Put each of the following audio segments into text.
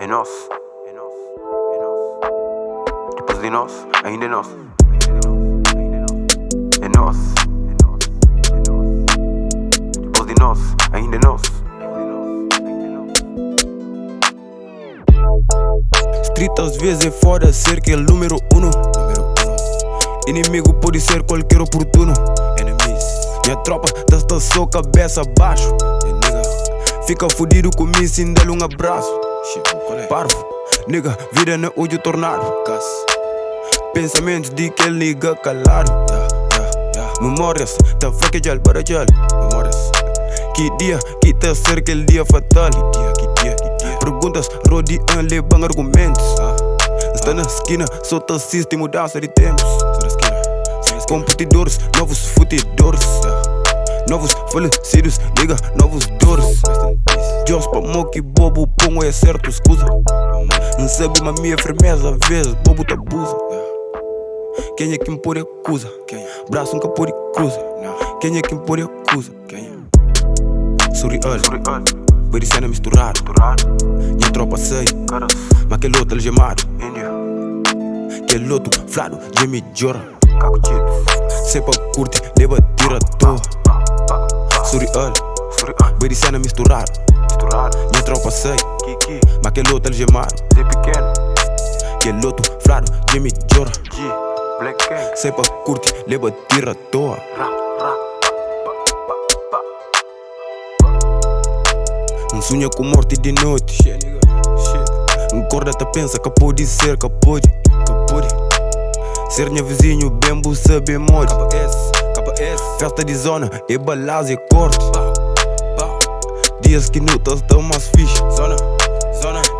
É nosso, é nosso, é nosso. Depois de nós, ainda é nosso. É nosso, é nosso, é nosso. Depois de nós, ainda é nosso. Street às vezes é foda ser que é número uno. Inimigo pode ser qualquer oportuno. Minha tropa tá só cabeça baixo. Fica fudido comigo sem dar-lhe um abraço. Parvo, nigga, vida no odjo tornado. Pensamentos de que liga calado. Memórias, tá fraquejal para jal. Que dia, que tá ser aquele dia fatal. Perguntas rodeam, levam argumentos. Está na esquina, só te assiste mudança de tempos. Competidores, novos futidores. Novos falecidos, nigga, novos dores. Deus pra mó que bobo, pongo é certo, escusa. Não sabe mas minha firmeza, às vezes bobo te abusa. Quem é que me pode acusa? Braço nunca pode cruza. Quem é que me pode acusa? Surreal, pode cena misturado. Minha tropa sei, mas aquele outro algemadu. Aquele outro fladu, de midjora. Kako txibz. Sei pra curti, leba, tiro, toa. Surreal, pode cena misturado. Minha tropa sei, Kiki. mas aquele outro algemadu. Pikenu. Aquele outro fladu, de midjora. Black gang. Sei pra curti, leba, tiro, toa. Sonha com morte de noite. Acorda-te, pensa que pode ser, que pode. Ser minha vizinho, bembo, sabe morte. Festa de zona, é balaz e corte. Dias que notas estão mais fixe.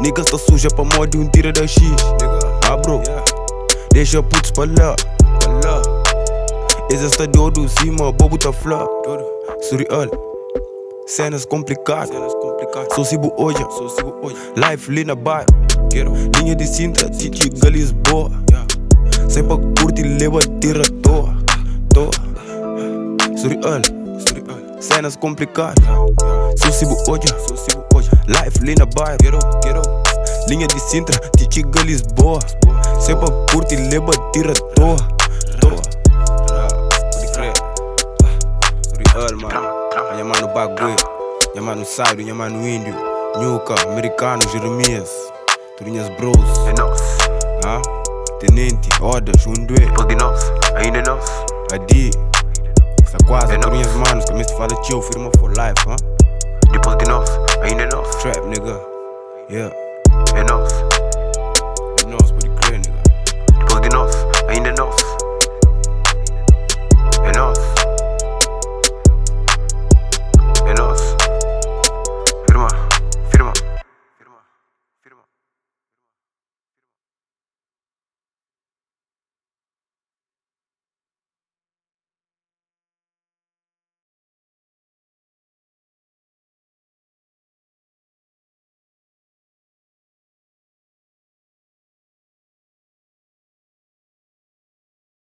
Nigga está suja pra morte um tiro da X. Bro, deixa putos pra lá. Esse está de ouro cima, bobo tá flá. Surreal, cenas complicadas. Sou cibo hoje, life ali na bairro. Linha de Sintra, txibz, Lisboa. Sempre curti, leba, tira, toa. Surreal, cenas complicadas. Sou cibo hoje, life ali na bairro. Linha de Sintra, txibz, Lisboa. Sempre curti, leba, tira, toa. Surreal, mano. Minha mano bagulho. Minha mano Sairo, minha mano Indiu, Nhuca, americano, Jeremias, Turinhas Bros. É nosso. Tenente, Oda, Jundue. Depois de nós, ainda é nosso. Adi, essa quase, É Turinhas manos, começa a falar tio, firma for life, Depois de nós, ainda é nosso. Trap, nigga, yeah. É nosso.